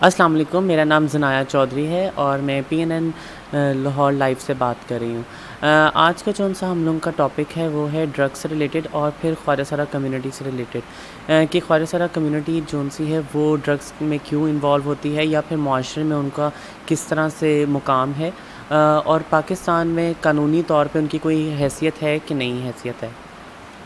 السلام علیکم، میرا نام زنایا چودھری ہے اور میں PNN لاہور لائف سے بات کر رہی ہوں۔ آج کا جو سا ہم لوگوں کا ٹاپک ہے وہ ہے ڈرگ سے ریلیٹڈ اور پھر خواجہ سرا کمیونٹی سے ریلیٹڈ، کہ خواجہ سرا کمیونٹی جون سی ہے وہ ڈرگس میں کیوں انوالو ہوتی ہے یا پھر معاشرے میں ان کا کس طرح سے مقام ہے، اور پاکستان میں قانونی طور پہ ان کی کوئی حیثیت ہے کہ نہیں حیثیت ہے۔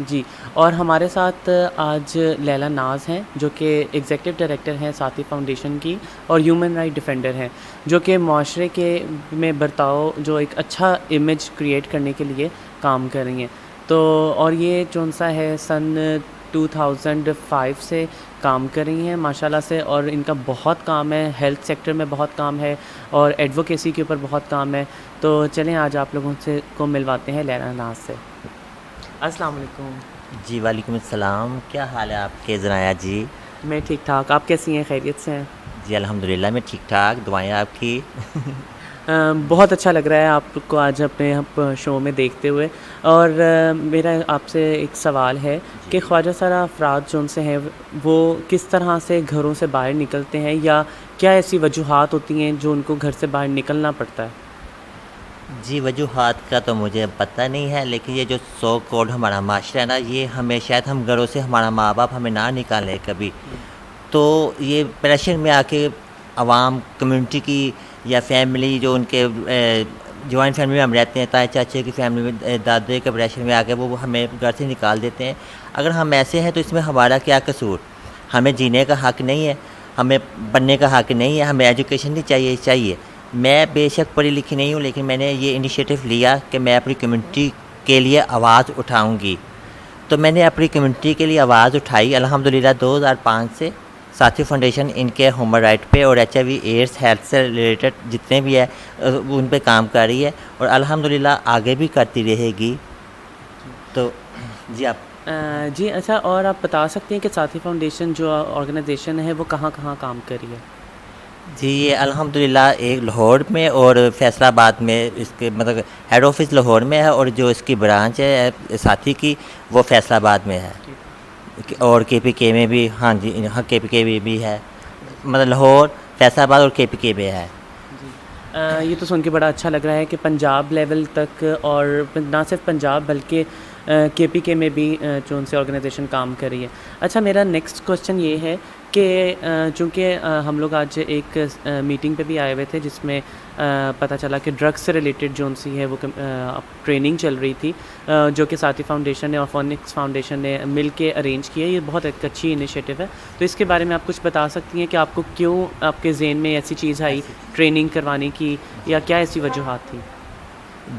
جی، اور ہمارے ساتھ آج لیلا ناز ہیں جو کہ ایگزیکٹو ڈائریکٹر ہیں ساتھی فاؤنڈیشن کی اور ہیومن رائٹ ڈیفینڈر ہیں، جو کہ معاشرے کے میں برتاؤ جو ایک اچھا امیج کریٹ کرنے کے لیے کام کر رہی ہیں۔ تو اور یہ جون سا ہے سن 2005 سے کام کر رہی ہیں ماشاءاللہ سے، اور ان کا بہت کام ہے، ہیلتھ سیکٹر میں بہت کام ہے اور ایڈوکیسی کے اوپر بہت کام ہے۔ تو چلیں آج آپ لوگوں سے کو ملواتے ہیں لیلا ناز سے۔ السلام علیکم۔ جی وعلیکم السلام، کیا حال ہے آپ کے زنایا جی؟ میں ٹھیک ٹھاک، آپ کیسی ہیں؟ خیریت سے ہیں؟ جی الحمدللہ میں ٹھیک ٹھاک، دعائیں آپ کی۔ بہت اچھا لگ رہا ہے آپ کو آج اپنے شو میں دیکھتے ہوئے، اور میرا آپ سے ایک سوال ہے کہ خواجہ سرا افراد جو ان سے ہیں وہ کس طرح سے گھروں سے باہر نکلتے ہیں، یا کیا ایسی وجوہات ہوتی ہیں جو ان کو گھر سے باہر نکلنا پڑتا ہے؟ جی وجوہات کا تو مجھے پتہ نہیں ہے، لیکن یہ جو سو کوڈ ہمارا معاشرہ ہے نا، یہ ہمیں شاید ہم گھروں سے ہمارا ماں باپ ہمیں نہ نکالے کبھی، تو یہ پریشر میں آ کے عوام کمیونٹی کی یا فیملی جو ان کے جوائنٹ فیملی میں ہم رہتے ہیں، تائے چاچے کی فیملی میں دادے کے پریشر میں آ کے وہ ہمیں گھر سے نکال دیتے ہیں۔ اگر ہم ایسے ہیں تو اس میں ہمارا کیا قصور؟ ہمیں جینے کا حق نہیں ہے، ہمیں بننے کا حق نہیں ہے، ہمیں ایجوکیشن نہیں چاہیے۔ میں بے شک پڑھی لکھی نہیں ہوں، لیکن میں نے یہ انیشیٹو لیا کہ میں اپنی کمیونٹی کے لیے آواز اٹھاؤں گی، تو میں نے اپنی کمیونٹی کے لیے آواز اٹھائی۔ الحمدللہ 2005 سے ساتھی فاؤنڈیشن ان کے ہیومن رائٹ پہ اور HIV ایڈس ہیلتھ سے ریلیٹڈ جتنے بھی ہے ان پہ کام کر رہی ہے، اور الحمدللہ آگے بھی کرتی رہے گی۔ تو جی آپ جی اچھا، اور آپ بتا سکتے ہیں کہ ساتھی فاؤنڈیشن جو آرگنائزیشن ہے وہ کہاں کہاں کام کر رہی ہے؟ جی یہ الحمدللہ ایک لاہور میں اور فیصل آباد میں اس کے مطلب ہیڈ آفس لاہور میں ہے، اور جو اس کی برانچ ہے ساتھی کی وہ فیصل آباد میں ہے، اور KPK میں بھی، ہاں جی ہاں KPK بھی ہے، مطلب لاہور، فیصل آباد اور KPK میں ہے۔ یہ تو سن کے بڑا اچھا لگ رہا ہے کہ پنجاب لیول تک، اور نہ صرف پنجاب بلکہ KPK میں بھی جو ان سے آرگنائزیشن کام کر رہی ہے۔ اچھا، میرا نیکسٹ کوسچن یہ ہے کہ چونکہ ہم لوگ آج ایک میٹنگ پہ بھی آئے ہوئے تھے جس میں پتہ چلا کہ ڈرگس سے ریلیٹڈ جو ان سی ہے وہ ٹریننگ چل رہی تھی، جو کہ ساتھی فاؤنڈیشن نے اور فونکس فاؤنڈیشن نے مل کے ارینج کی ہے۔ یہ بہت ایک اچھی انیشیٹو ہے، تو اس کے بارے میں آپ کچھ بتا سکتی ہیں کہ آپ کو کیوں آپ کے ذہن میں ایسی چیز آئی ٹریننگ کروانے کی، یا کیا ایسی وجوہات تھی؟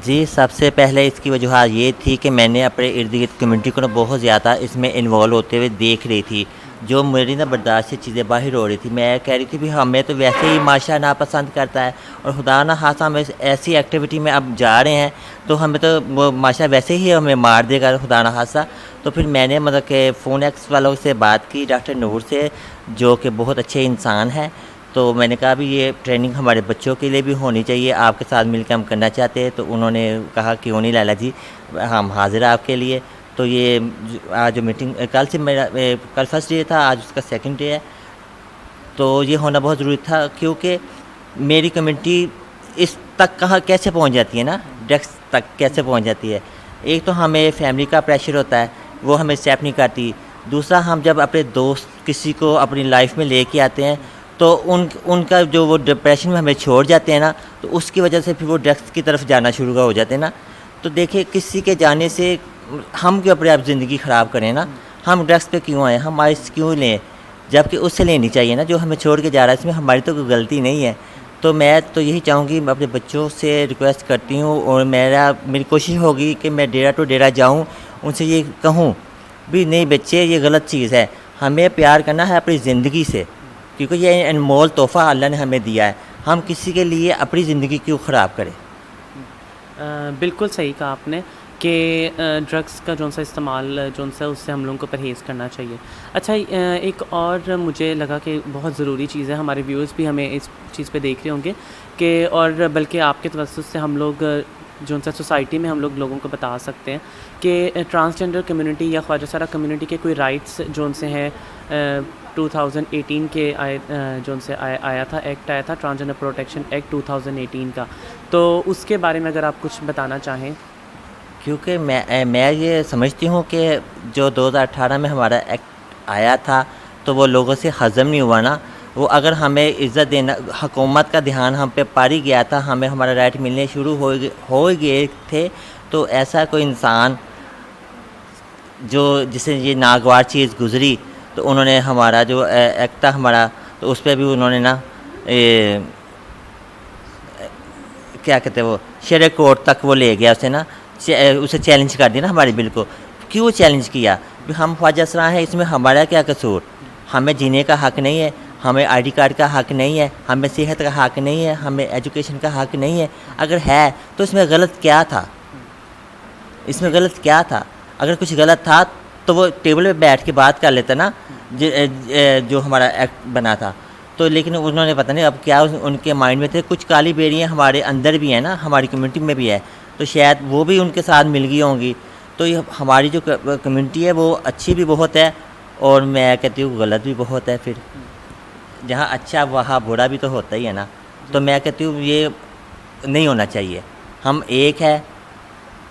جی سب سے پہلے اس کی وجوہات یہ تھی کہ میں نے اپنے ارد گرد کمیونٹی کو بہت زیادہ اس میں انوالو ہوتے ہوئے دیکھ رہی تھی، جو میری برداشت سے چیزیں باہر ہو رہی تھی۔ میں کہہ رہی تھی بھی ہمیں تو ویسے ہی معاشرہ ناپسند کرتا ہے، اور خدا نہ خاصا ہم ایسی ایکٹیویٹی میں اب جا رہے ہیں تو ہمیں تو وہ معاشرہ ویسے ہی ہمیں مار دے گا خدا نہ خاصا۔ تو پھر میں نے مطلب کہ فونیکس والوں سے بات کی، ڈاکٹر نور سے، جو کہ بہت اچھے انسان ہیں، تو میں نے کہا بھی یہ ٹریننگ ہمارے بچوں کے لیے بھی ہونی چاہیے، آپ کے ساتھ مل کے ہم کرنا چاہتے ہیں۔ تو انہوں نے کہا کیوں نہیں لیلا جی، ہم حاضر ہیں آپ کے لیے۔ تو یہ آج جو میٹنگ کل سے میرا کل فرسٹ ڈے تھا، آج اس کا سیکنڈ ڈے ہے، تو یہ ہونا بہت ضروری تھا، کیونکہ میری کمیونٹی اس تک کہاں کیسے پہنچ جاتی ہے نا، ڈرگس تک کیسے پہنچ جاتی ہے۔ ایک تو ہمیں فیملی کا پریشر ہوتا ہے، وہ ہمیں ایکسیپٹ نہیں کرتی۔ دوسرا، ہم جب اپنے دوست کسی کو اپنی لائف میں لے کے آتے ہیں تو ان کا جو وہ ڈپریشن میں ہمیں چھوڑ جاتے ہیں نا، تو اس کی وجہ سے پھر وہ ڈرگس کی طرف جانا شروع ہو جاتے ہیں نا۔ تو دیکھیں کسی کے جانے سے ہم کیوں اپنے آپ زندگی خراب کریں نا، ہم ڈرگس پہ کیوں آئیں، ہم آئس کیوں لیں، جبکہ اس سے لینی چاہیے نا جو ہمیں چھوڑ کے جا رہا ہے، اس میں ہماری تو کوئی غلطی نہیں ہے۔ تو میں تو یہی چاہوں گی، میں اپنے بچوں سے ریکویسٹ کرتی ہوں، اور میری کوشش ہوگی کہ میں ڈیرا ٹو ڈیرا جاؤں، ان سے یہ کہوں بھی نہیں بچے یہ غلط چیز ہے، ہمیں پیار کرنا ہے اپنی زندگی سے، کیونکہ یہ انمول تحفہ اللہ نے ہمیں دیا ہے، ہم کسی کے لیے اپنی زندگی کیوں خراب کریں۔ بالکل صحیح کہا آپ نے کہ ڈرگس کا جو سا استعمال جو سا اس سے ہم لوگوں کو پرہیز کرنا چاہیے۔ اچھا، ایک اور مجھے لگا کہ بہت ضروری چیز ہے، ہمارے ویورز بھی ہمیں اس چیز پہ دیکھ رہے ہوں گے کہ، اور بلکہ آپ کے توسط سے ہم لوگ جو سا سوسائٹی میں ہم لوگ لوگوں کو بتا سکتے ہیں کہ ٹرانسجنڈر کمیونٹی یا خواجہ سرا کمیونٹی کے کوئی رائٹس جو ان سے ہیں 2018 کے جو ان سے آیا تھا ایکٹ آیا تھا ٹرانسجنڈر پروٹیکشن ایکٹ 2018 کا، تو اس کے بارے میں اگر آپ کچھ بتانا چاہیں۔ کیونکہ میں یہ سمجھتی ہوں کہ جو 2018 میں ہمارا ایکٹ آیا تھا تو وہ لوگوں سے ہضم نہیں ہوا نا، وہ اگر ہمیں عزت دینا، حکومت کا دھیان ہم پہ پڑ ہی گیا تھا، ہمیں ہمارا رائٹ ملنے شروع ہو گئے تھے، تو ایسا کوئی انسان جو جسے یہ ناگوار چیز گزری تو انہوں نے ہمارا جو ایکٹ تھا ہمارا، تو اس پہ بھی انہوں نے نا کیا کہتے ہیں وہ شرع کورٹ تک وہ لے گیا اسے نا، اسے چیلنج کر دیا نا ہمارے بل کو۔ کیوں چیلنج کیا؟ ہم خواجہ اسرار ہیں، اس میں ہمارا کیا قصور؟ ہمیں جینے کا حق نہیں ہے، ہمیں آئی ڈی کارڈ کا حق نہیں ہے، ہمیں صحت کا حق نہیں ہے، ہمیں ایجوکیشن کا حق نہیں ہے؟ اگر ہے تو اس میں غلط کیا تھا؟ اس میں غلط کیا تھا؟ اگر کچھ غلط تھا تو وہ ٹیبل پہ بیٹھ کے بات کر لیتا نا، جو ہمارا ایکٹ بنا تھا۔ تو لیکن انہوں نے پتہ نہیں اب کیا ان کے مائنڈ میں تھے، کچھ کالی بیڑیاں ہمارے اندر بھی ہیں نا، ہماری کمیونٹی میں بھی ہے، تو شاید وہ بھی ان کے ساتھ مل گئی ہوں گی۔ تو یہ ہماری جو کمیونٹی ہے وہ اچھی بھی بہت ہے، اور میں کہتی ہوں غلط بھی بہت ہے، پھر جہاں اچھا وہاں برا بھی تو ہوتا ہی ہے نا۔ تو میں کہتی ہوں یہ نہیں ہونا چاہیے، ہم ایک ہے،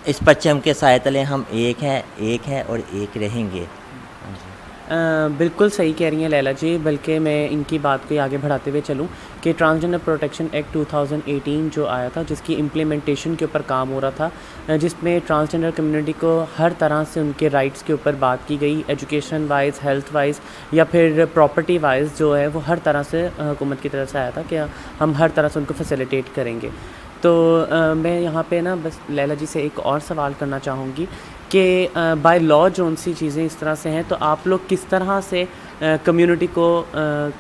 اس پرچم کے سائے تلے ہم ایک ہے اور ایک رہیں گے۔ بالکل صحیح کہہ رہی ہیں لیلا جی، بلکہ میں ان کی بات کو آگے بڑھاتے ہوئے چلوں کہ ٹرانسجنڈر پروٹیکشن ایکٹ 2018 جو آیا تھا، جس کی امپلیمنٹیشن کے اوپر کام ہو رہا تھا، جس میں ٹرانسجنڈر کمیونٹی کو ہر طرح سے ان کے رائٹس کے اوپر بات کی گئی، ایجوکیشن وائز، ہیلتھ وائز یا پھر پراپرٹی وائز جو ہے وہ ہر طرح سے حکومت کی طرف سے آیا تھا کہ ہم ہر طرح سے ان کو فیسیلیٹیٹ کریں گے۔ تو میں یہاں پہ نا بس لیلا جی سے ایک اور سوال کرنا چاہوں گی کہ بائی لا جو سی چیزیں اس طرح سے ہیں، تو آپ لوگ کس طرح سے کمیونٹی کو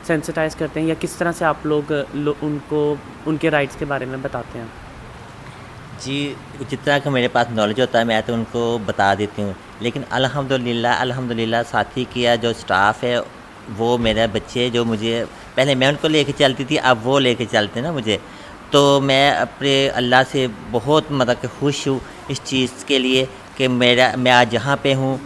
سینسٹائز کرتے ہیں، یا کس طرح سے آپ لوگ ان کو ان کے رائٹس کے بارے میں بتاتے ہیں؟ جی جتنا کہ میرے پاس نالج ہوتا ہے میں تو ان کو بتا دیتی ہوں، لیکن الحمدللہ ساتھی کیا جو سٹاف ہے وہ میرے بچے جو مجھے پہلے میں ان کو لے کے چلتی تھی، اب وہ لے کے چلتے نا مجھے، تو میں اپنے اللہ سے بہت مطلب کہ خوش ہوں اس چیز کے لیے کہ میں آج جہاں پہ ہوں،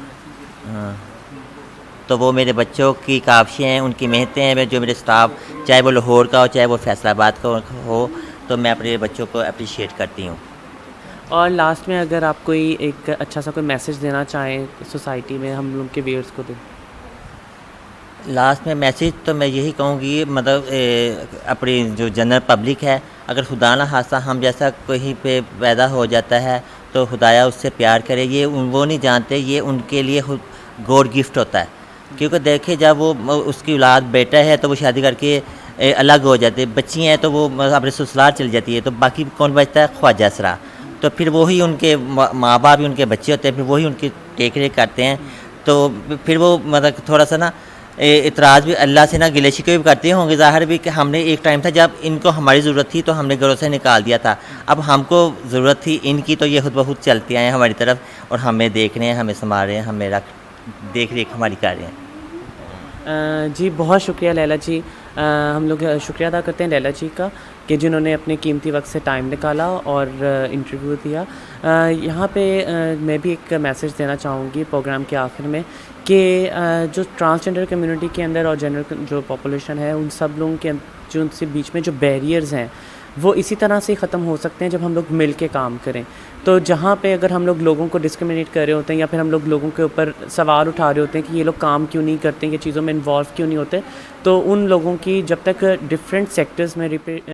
تو وہ میرے بچوں کی کاوشیں ہیں، ان کی محنتیں ہیں، جو میرے سٹاف چاہے وہ لاہور کا ہو چاہے وہ فیصل آباد کا ہو، تو میں اپنے بچوں کو اپریشیٹ کرتی ہوں۔ اور لاسٹ میں اگر آپ کوئی ایک اچھا سا کوئی میسیج دینا چاہیں سوسائٹی میں ہم لوگ کے ویئرس کو دیں۔ لاسٹ میں میسیج تو میں یہی کہوں گی، مطلب اپنی جو جنرل پبلک ہے، اگر خدا نہ خواستہ ہم جیسا کہیں پہ پیدا ہو جاتا ہے تو خدایا اس سے پیار کرے، یہ وہ نہیں جانتے، یہ ان کے لیے گوڈ گفٹ ہوتا ہے، کیونکہ دیکھیں جب وہ اس کی اولاد بیٹا ہے تو وہ شادی کر کے الگ ہو جاتے، بچی ہیں تو وہ اپنے سسرال چل جاتی ہے، تو باقی کون بچتا ہے؟ خواجہ اسرار، تو پھر وہی ان کے ماں باپ ہی ان کے بچے ہوتے ہیں، پھر وہی ان کی ٹیک ریک کرتے ہیں، تو پھر وہ مطلب تھوڑا سا نا اعتراض بھی اللہ سے نہ گلے شکوے بھی کرتے ہوں گے، ظاہر بھی کہ ہم نے ایک ٹائم تھا جب ان کو ہماری ضرورت تھی تو ہم نے گھروں سے نکال دیا تھا، اب ہم کو ضرورت تھی ان کی، تو یہ خود بخود چلتے آئے ہیں ہماری طرف اور ہمیں دیکھ رہے ہیں، ہمیں سنبھال رہے ہیں، ہمیں دیکھ ریکھ ہماری کر رہے ہیں۔ جی بہت شکریہ لیلا جی، ہم لوگ شکریہ ادا کرتے ہیں لیلا جی کا کہ جنہوں نے اپنے قیمتی وقت سے ٹائم نکالا اور انٹرویو دیا۔ یہاں پہ میں بھی ایک میسیج دینا چاہوں گی پروگرام کے آخر میں کہ جو ٹرانسجنڈر کمیونٹی کے اندر اور جنرل جو پاپولیشن ہے، ان سب لوگوں کے جو ان سے بیچ میں جو بیریئرز ہیں وہ اسی طرح سے ختم ہو سکتے ہیں جب ہم لوگ مل کے کام کریں۔ تو جہاں پہ اگر ہم لوگ لوگوں کو ڈسکرمنیٹ کر رہے ہوتے ہیں یا پھر ہم لوگ لوگوں کے اوپر سوال اٹھا رہے ہوتے ہیں کہ یہ لوگ کام کیوں نہیں کرتے، یہ چیزوں میں انوالو کیوں نہیں ہوتے، تو ان لوگوں کی جب تک ڈفرینٹ سیکٹرز میں